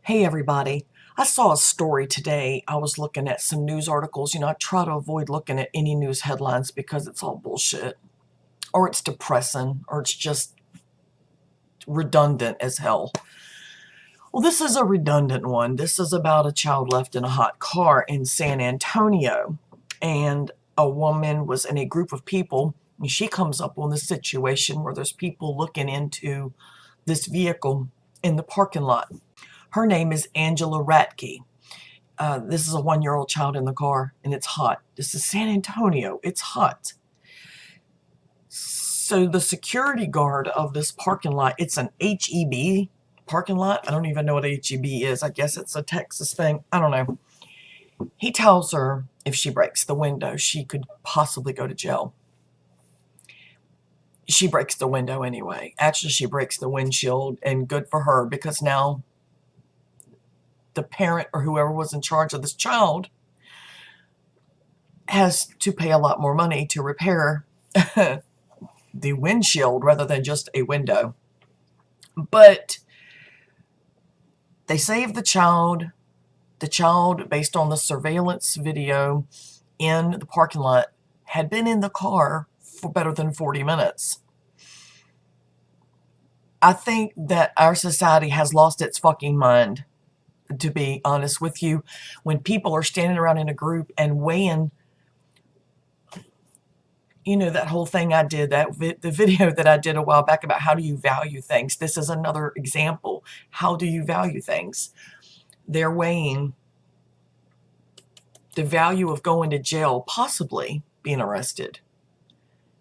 Hey everybody. I saw a story today. I was looking at some news articles. I try to avoid looking at any news headlines because it's all bullshit. Or it's depressing, or it's just redundant as hell. Well, this is a redundant one. This is about a child left in a hot car in San Antonio. And a woman was in a group of people, and she comes up on the situation where there's people looking into this vehicle in the parking lot. Her name is Angela Ratke. This is a 1-year-old child in the car, and it's hot. This is San Antonio. It's hot. So the security guard of this parking lot, it's an H.E.B parking lot. I don't even know what H.E.B is. I guess it's a Texas thing. I don't know. He tells her if she breaks the window, she could possibly go to jail. She breaks the window anyway. Actually, she breaks the windshield, and good for her, because now the parent or whoever was in charge of this child has to pay a lot more money to repair the windshield rather than just a window. But they saved the child. The child, based on the surveillance video in the parking lot, had been in the car for better than 40 minutes. I think that our society has lost its fucking mind, to be honest with you, when people are standing around in a group and weighing, that whole thing I did, the video that I did a while back about how do you value things. This is another example. How do you value things? They're weighing the value of going to jail, possibly being arrested.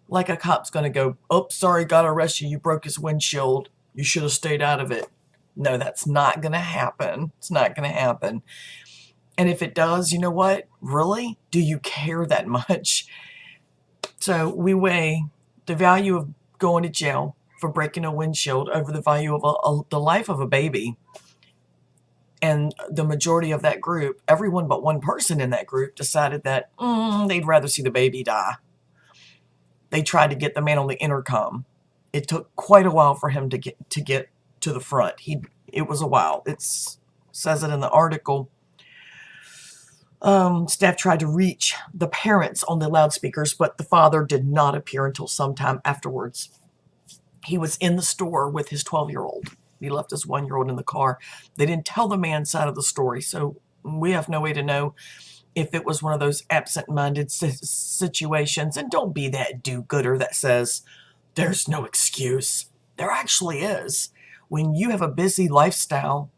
Like a cop's going to go, oh, sorry, got to arrest you. You broke his windshield. You should have stayed out of it. No, that's not going to happen. It's not going to happen. And if it does, you know what? Really? Do you care that much? So we weigh the value of going to jail for breaking a windshield over the value of the life of a baby. And the majority of that group, everyone but one person in that group, decided that they'd rather see the baby die. They tried to get the man on the intercom. It took quite a while for him to get to the front. It was a while. It says it in the article. Staff tried to reach the parents on the loudspeakers, but the father did not appear until sometime afterwards. He was in the store with his 12-year-old. He left his 1-year-old in the car. They didn't tell the man's side of the story, so we have no way to know if it was one of those absent-minded situations. And don't be that do-gooder that says, there's no excuse. There actually is. When you have a busy lifestyle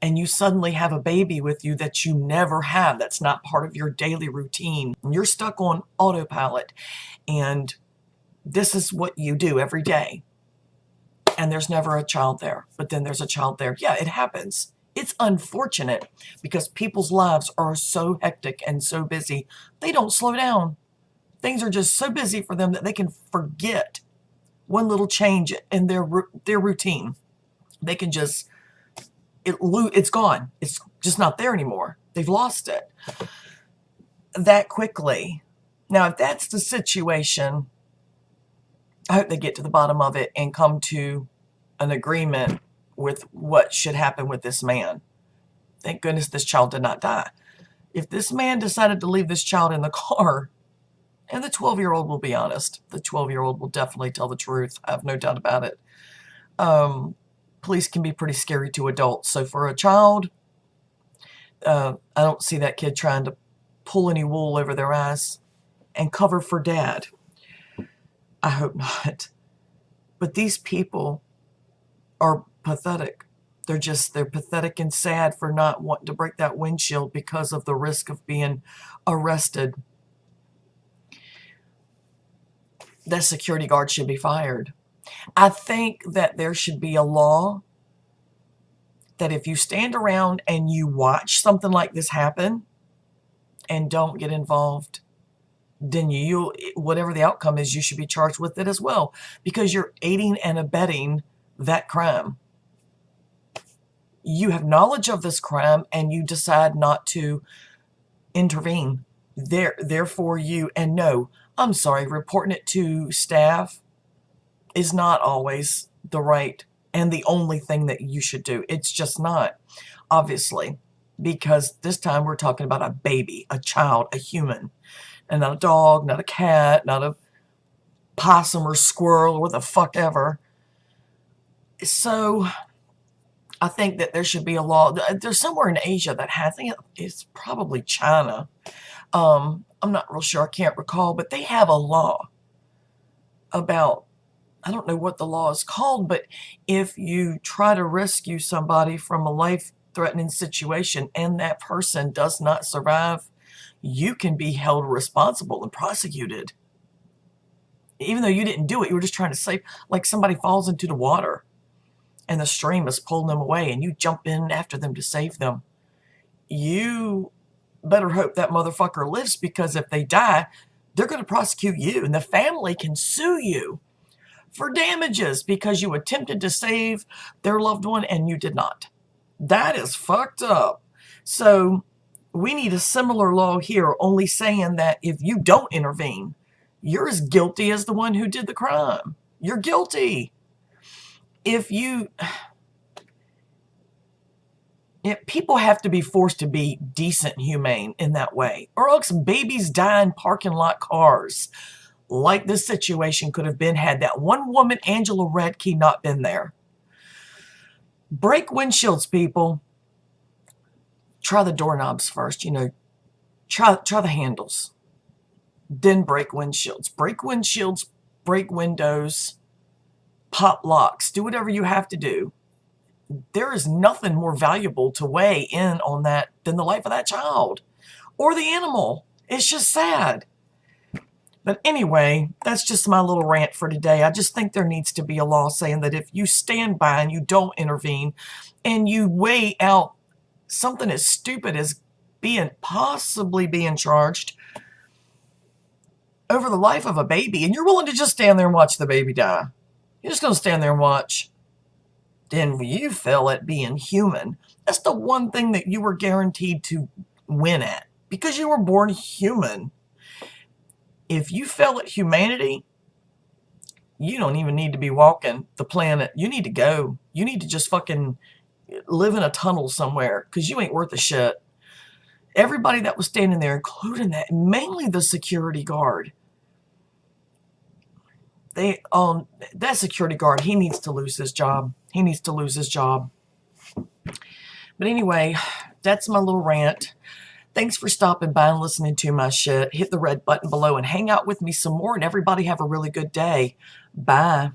and you suddenly have a baby with you that you never have, that's not part of your daily routine, and you're stuck on autopilot, and this is what you do every day, and there's never a child there, but then there's a child there. Yeah, it happens. It's unfortunate because people's lives are so hectic and so busy, they don't slow down. Things are just so busy for them that they can forget one little change in their routine. They can just, it's gone. It's just not there anymore. They've lost it that quickly. Now, if that's the situation, I hope they get to the bottom of it and come to an agreement with what should happen with this man. Thank goodness this child did not die. If this man decided to leave this child in the car, and the 12-year-old will be honest, the 12-year-old will definitely tell the truth. I have no doubt about it. Police can be pretty scary to adults. So for a child, I don't see that kid trying to pull any wool over their eyes and cover for dad. I hope not. But these people are pathetic. They're pathetic and sad for not wanting to break that windshield because of the risk of being arrested. That security guard should be fired. I think that there should be a law that if you stand around and you watch something like this happen and don't get involved, then whatever the outcome is, you should be charged with it as well, because you're aiding and abetting that crime. You have knowledge of this crime and you decide not to intervene. Therefore and no, I'm sorry, reporting it to staff is not always the right and the only thing that you should do. It's just not. obviously, because this time we're talking about a baby, a child, a human, and not a dog, not a cat, not a possum or squirrel or what the fuck ever. So I think that there should be a law. There's somewhere in Asia that has, I think it's probably China. I'm not real sure, I can't recall, but they have a law about, I don't know what the law is called, but if you try to rescue somebody from a life-threatening situation and that person does not survive, you can be held responsible and prosecuted. Even though you didn't do it, you were just trying to save, like somebody falls into the water and the stream is pulling them away and you jump in after them to save them. You better hope that motherfucker lives, because if they die, they're going to prosecute you and the family can sue you for damages because you attempted to save their loved one and you did not. That is fucked up. So we need a similar law here, only saying that if you don't intervene, you're as guilty as the one who did the crime. You're guilty. If people have to be forced to be decent and humane in that way, or else babies die in parking lot cars, like this situation could have been had that one woman, Angela Redkey, not been there. Break windshields, people. Try the doorknobs first, try the handles. Then break windshields. Break windshields, break windows, pop locks. Do whatever you have to do. There is nothing more valuable to weigh in on that than the life of that child or the animal. It's just sad. But anyway, that's just my little rant for today. I just think there needs to be a law saying that if you stand by and you don't intervene and you weigh out something as stupid as possibly being charged over the life of a baby, and you're willing to just stand there and watch the baby die, you're just going to stand there and watch, then you fail at being human. That's the one thing that you were guaranteed to win at, because you were born human. If you fail at humanity, you don't even need to be walking the planet. You need to go. You need to just fucking live in a tunnel somewhere, because you ain't worth a shit. Everybody that was standing there, including mainly the security guard, that security guard, he needs to lose his job. He needs to lose his job. But anyway, that's my little rant. Thanks for stopping by and listening to my shit. Hit the red button below and hang out with me some more, and everybody have a really good day. Bye.